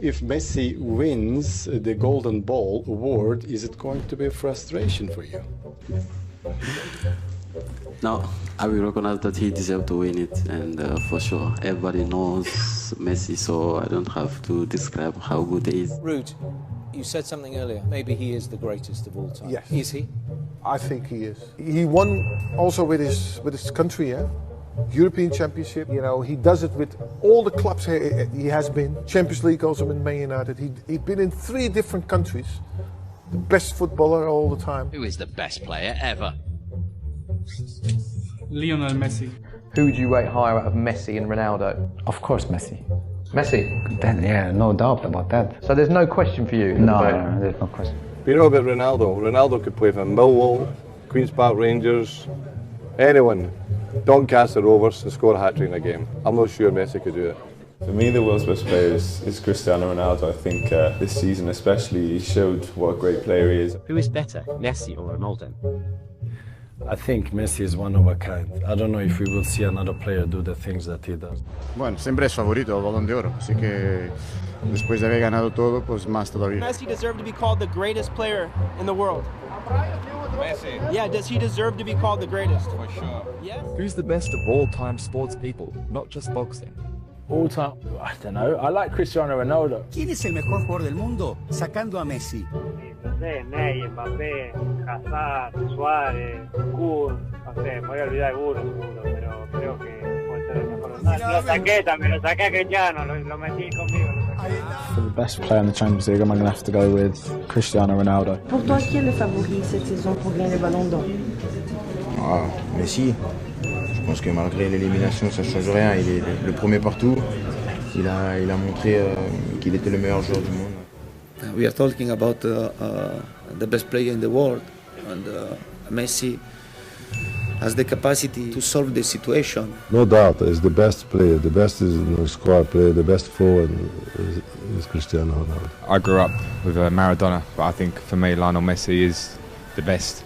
if Messi wins the Golden Ball award, is it going to be a frustration for you? No, I will recognize that he deserves to win it, and for sure, everybody knows Messi, so I don't have to describe how good he is. Ruud, you said something earlier. Maybe he is the greatest of all time. Yes. Is he? I think he is. He won also with his country, yeah? European Championship. You know, he does it with all the clubs he has been. Champions League also with Man United. He'd been in 3 different countries. The best footballer all the time. Who is the best player ever? Lionel Messi. Who would you rate higher out of Messi and Ronaldo? Of course, Messi. Messi? Then, yeah, no doubt about that. So there's no question for you? No, there's no question. You know about Ronaldo? Ronaldo could play for Millwall, Queen's Park Rangers, anyone. Doncaster Rovers and score a hat-trick in a game. I'm not sure Messi could do it. For me, the world's best player is Cristiano Ronaldo. I think this season especially, he showed what a great player he is. Who is better, Messi or Ronaldo? I think Messi is one of a kind. I don't know if we will see another player do the things that he does. Bueno, siempre es favorito al Balón de Oro, así que después de haber ganado todo, pues más todavía. Messi deserved to be called the greatest player in the world. Messi? Yeah, does he deserve to be called the greatest? For sure. Yes? Who's the best of all-time sports people, not just boxing? All time, I don't know. I like Cristiano Ronaldo. ¿Quién es el mejor jugador del mundo sacando a Messi? No sé, Ney, Mbappé, Hazard, Suárez, Kurt, no sé, me voy a olvidar alguno seguro, pero creo que puede ser el mejor. Lo saqué también, lo saqué a Cristiano, lo metí conmigo. For the best player in the Champions League, I'm going to have to go with Cristiano Ronaldo. Pour toi, qui est le favori cette saison pour gagner le Ballon d'Or? Ah, Messi. Je pense que malgré l'élimination, ça ne change rien. Il est le premier partout. Il a montré qu'il était le meilleur joueur du monde. We are talking about the best player in the world, and Messi has the capacity to solve the situation. No doubt, is the best player. The best is the squad player. The best forward is Cristiano Ronaldo. I grew up with Maradona, but I think for me, Lionel Messi is the best,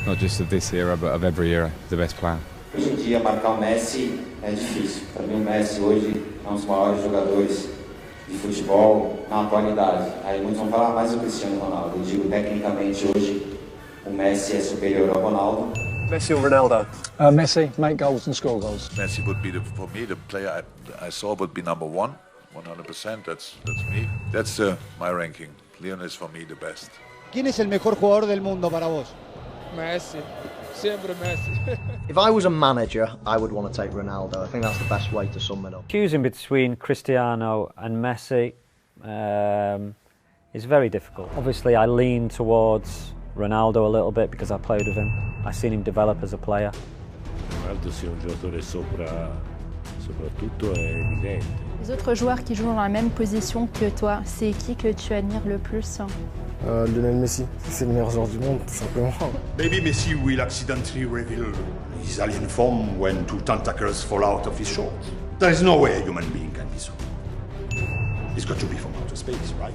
not just of this era, but of every era, the best player. Hoje em dia, marcar o Messi é difícil. Para mim, o Messi hoje é um dos maiores jogadores de futebol na atualidade. Aí muitos vão falar mais do Cristiano Ronaldo. Eu digo, tecnicamente, hoje, o Messi é superior ao Ronaldo. Messi or Ronaldo? Messi, make goals and score goals. Messi would be, for me, the player I saw would be number 1, 100%. That's me. That's my ranking. Lionel is for me the best. ¿Quién es el mejor jugador del mundo para vos? Messi. Siempre Messi. If I was a manager, I would want to take Ronaldo. I think that's the best way to sum it up. Choosing between Cristiano and Messi is very difficult. Obviously, I lean towards Ronaldo a little bit because I played with him. I've seen him develop as a player. Ronaldo sia un giocatore soprattutto è evidente. Les autres joueurs qui jouent dans la même position que toi, c'est qui que tu admires le plus? Lionel Messi, c'est le meilleur joueur du monde, tout simplement. Maybe Messi will accidentally reveal his alien form when two tentacles fall out of his shorts. There is no way a human being can be so. He's got to be from outer space, right?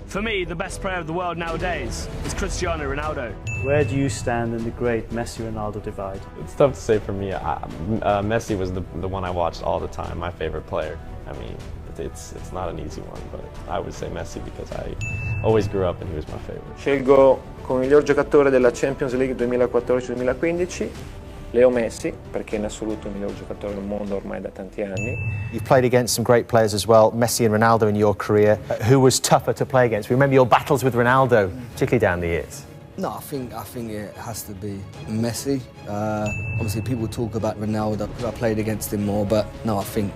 For me, the best player of the world nowadays is Cristiano Ronaldo. Where do you stand in the great Messi-Ronaldo divide? It's tough to say for me. Messi was the one I watched all the time, my favorite player. I mean, it's not an easy one, but I would say Messi because I always grew up and he was my favorite. Scelgo come miglior giocatore della Champions League 2014-2015 Leo Messi, perché in assoluto il miglior giocatore del mondo ormai da tanti anni. You've played against some great players as well, Messi and Ronaldo in your career. Who was tougher to play against? We remember your battles with Ronaldo, particularly down the years. No, I think it has to be Messi. Obviously, people talk about Ronaldo. I played against him more, but no, I think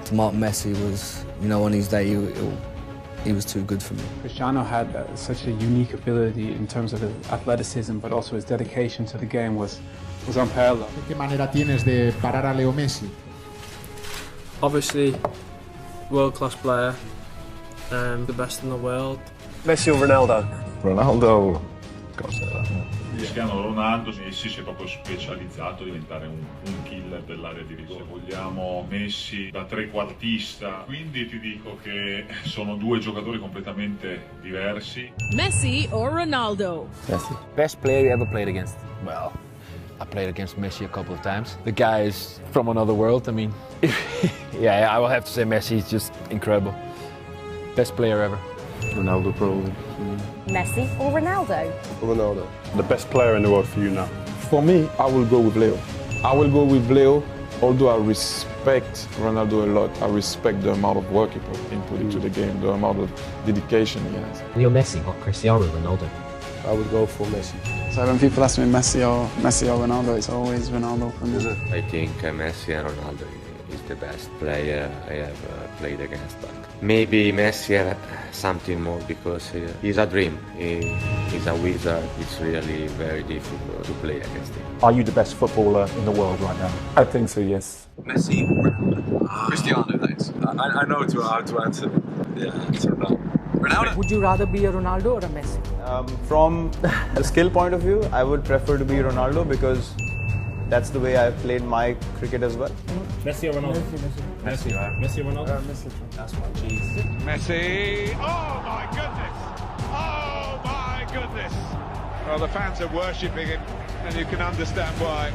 to mark Messi was, you know, on his day, he was too good for me. Cristiano had such a unique ability in terms of his athleticism, but also his dedication to the game was unparalleled. ¿Qué manera tienes de parar a Leo Messi? Obviously, world-class player, the best in the world. Messi or Ronaldo? Ronaldo. Cristiano Ronaldo, Messi si è proprio specializzato a diventare un killer dell'area di rigore. Vogliamo Messi da trequartista, quindi ti dico che sono due giocatori completamente diversi. Messi or Ronaldo? Messi. Best player you ever played against? Well, I played against Messi a couple of times. The guy is from another world. I mean, yeah, I will have to say Messi is just incredible. Best player ever. Ronaldo, probably. Messi or Ronaldo? Ronaldo. The best player in the world for you now? For me, I will go with Leo. I will go with Leo, although I respect Ronaldo a lot. I respect the amount of work he put into the game, the amount of dedication he has. Leo Messi or Cristiano Ronaldo? I would go for Messi. So when people ask me Messi or Ronaldo, it's always Ronaldo for me. I think Messi and Ronaldo is the best player I have played against. But maybe Messi have something more because he's a dream. He's a wizard. It's really very difficult to play against him. Are you the best footballer in the world right now? I think so, yes. Messi or Ronaldo? Cristiano, thanks. I know how to answer. Yeah, it's Ronaldo. Ronaldo? Would you rather be a Ronaldo or a Messi? From the skill point of view, I would prefer to be Ronaldo because that's the way I've played my cricket as well. Messi or Ronaldo? Messi. Messi or Ronaldo? Messi. That's my cheese. Messi! Oh my goodness! Oh my goodness! Well, the fans are worshipping him, and you can understand why.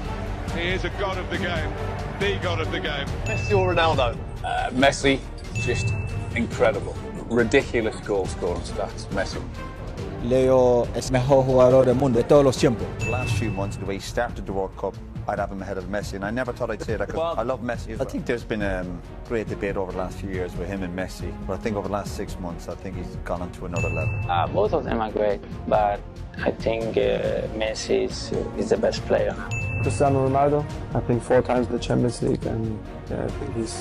He is a god of the game, the god of the game. Messi or Ronaldo? Messi, just incredible. Ridiculous goal scoring stats. Messi. Leo es mejor jugador del mundo de todos los tiempos. The last few months, the way he started the World Cup, I'd have him ahead of Messi, and I never thought I'd say that because I love Messi. I think there's been a great debate over the last few years with him and Messi, but I think over the last 6 months, I think he's gone on to another level. Both of them are great, but I think Messi is the best player. Cristiano Ronaldo, I think 4 times the Champions League, and I think he's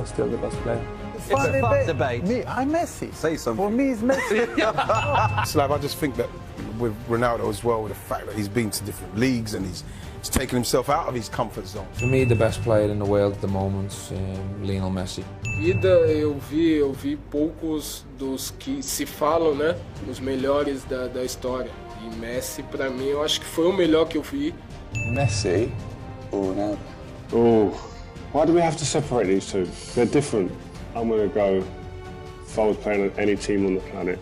still the best player. It's a fun debate. Me, I'm Messi. Say something. For me, it's Messi. Slav, I just think that with Ronaldo as well, with the fact that he's been to different leagues and he's taken himself out of his comfort zone. For me, the best player in the world at the moment, Lionel Messi. Vida, eu vi poucos dos que se falam, né, os melhores da história. E Messi, para mim, eu acho que foi o melhor que eu vi. Messi or Ronaldo? Oh, why do we have to separate these two? They're different. I'm going to go, if I was playing on any team on the planet,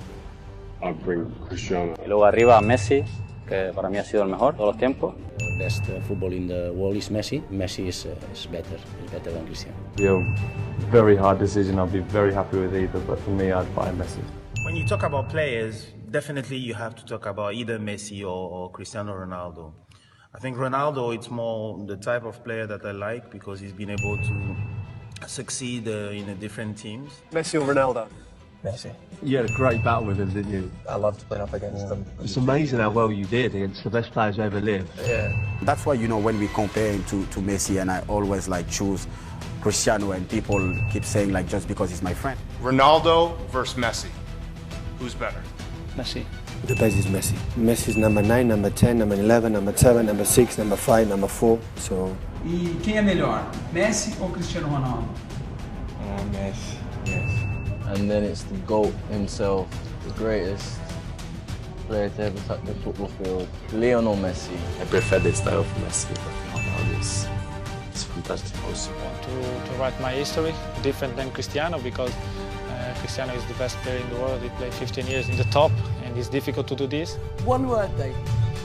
I'd bring Cristiano. Y luego arriba Messi, que para mí ha sido el mejor de todos los tiempos. The best football in the world is Messi. Messi is better than Cristiano. Yeah, very hard decision. I'll be very happy with either, but for me, I'd buy Messi. When you talk about players, definitely you have to talk about either Messi or Cristiano Ronaldo. I think Ronaldo, it's more the type of player that I like because he's been able to succeed in different teams. Messi or Ronaldo? Messi. You had a great battle with him, didn't you? I loved playing up against him. It's amazing how well you did against the best players ever lived. Yeah. That's why, you know, when we compare him to Messi, and I always like choose Cristiano, and people keep saying like just because he's my friend. Ronaldo versus Messi. Who's better? Messi. The best is Messi. Messi is number 9, number 10, number 11, number 7, number 6, number 5, number 4. So. E quem é melhor, Messi ou Cristiano Ronaldo? Messi. Yes. And then it's the GOAT himself, the greatest player to ever touch the football field, Lionel Messi. I prefer the style of Messi, but Ronaldo is fantastic also. To write my history, different than Cristiano, because Cristiano is the best player in the world. He played 15 years in the top, and it's difficult to do this. One word, Dave.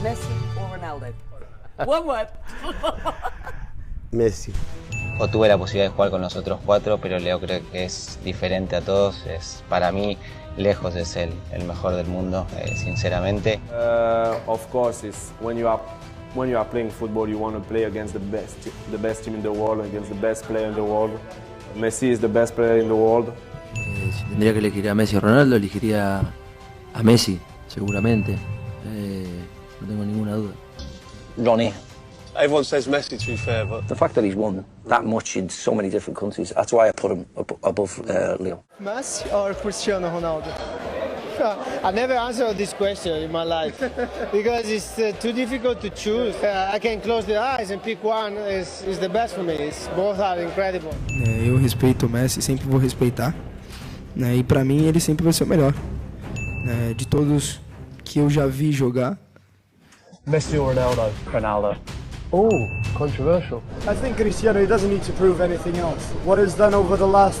Messi or Ronaldo? One word. Messi. O tuve la posibilidad de jugar con los otros 4, pero Leo creo que es diferente a todos. Es, para mí, lejos es el mejor del mundo, sinceramente. Of course, it's when you are playing football, you want to play against the best team in the world, against the best player in the world. Messi is the best player in the world. Si tendría que elegir a Messi o Ronaldo, elegiría a Messi, seguramente. No tengo ninguna duda. Ronnie. Everyone says Messi, to be fair, but the fact that he's won that much in so many different countries, that's why I put him above Leo. Messi or Cristiano Ronaldo? I never answered this question in my life because it's too difficult to choose. I can close the eyes and pick one. Is the best for me. Both are incredible. Eu respeito o Messi, sempre vou respeitar. E para mim ele sempre vai ser o melhor. De todos que eu já vi jogar. Messi or Ronaldo? Ronaldo. Oh, controversial. I think Cristiano, he doesn't need to prove anything else. What he's done over the last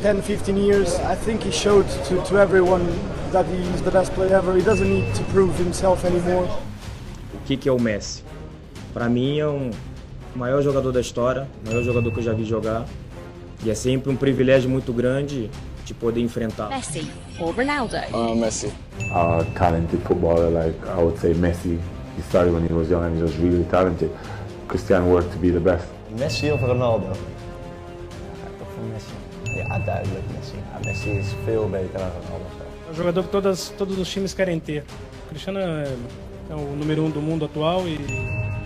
10, 15 years, I think he showed to everyone that he's the best player ever. He doesn't need to prove himself anymore. O que é o Messi? Para mim é o maior jogador da história, o maior jogador que eu já vi jogar. E é sempre um privilégio muito grande de poder enfrentar. Messi or Ronaldo? Messi. Talented footballer, like I would say Messi. He started when he was young and he was really talented. Cristiano worked to be the best. Messi of Ronaldo? Toch voor Messi. Ja, duidelijk Messi. Messi is veel beter dan Ronaldo. É um jogador que todos os times querem ter. O Cristiano é o número 1 do mundo atual e...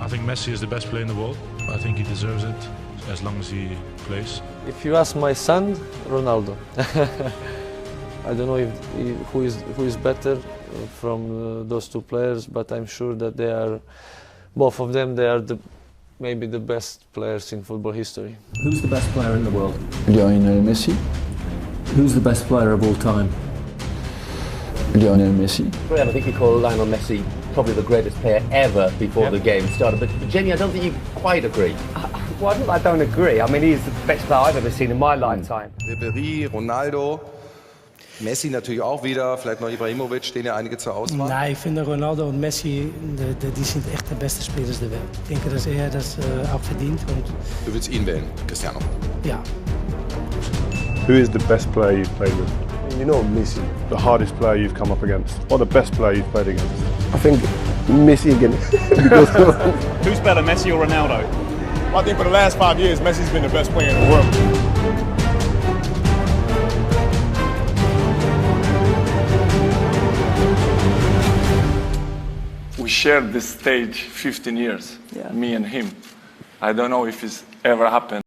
I think Messi is the best player in the world. I think he deserves it as long as he plays. If you ask my son, Ronaldo. I don't know who is better from those two players, but I'm sure that they are, both of them, they are maybe the best players in football history. Who's the best player in the world? Lionel Messi. Who's the best player of all time? Lionel Messi. I think you call Lionel Messi probably the greatest player ever before the game started. But Jenny, I don't think you quite agree. Well, I don't agree. I mean, he's the best player I've ever seen in my lifetime. Ribery, Ronaldo, Messi natürlich auch wieder, vielleicht noch Ibrahimovic, stehen ja einige zur Auswahl. Nee, ich finde Ronaldo und Messi, die sind echt de beste Spieler der Welt. Ich denke, dass das auch verdient. Du willst ihn wählen, Cristiano? Ja. Who is the best player you've played with? You know Messi. The hardest player you've come up against? Or the best player you've played against? I think Messi again. Who's better, Messi or Ronaldo? Well, I think for the last 5 years, Messi's been the best player in the world. We shared this stage 15 years, me and him. I don't know if it's ever happened.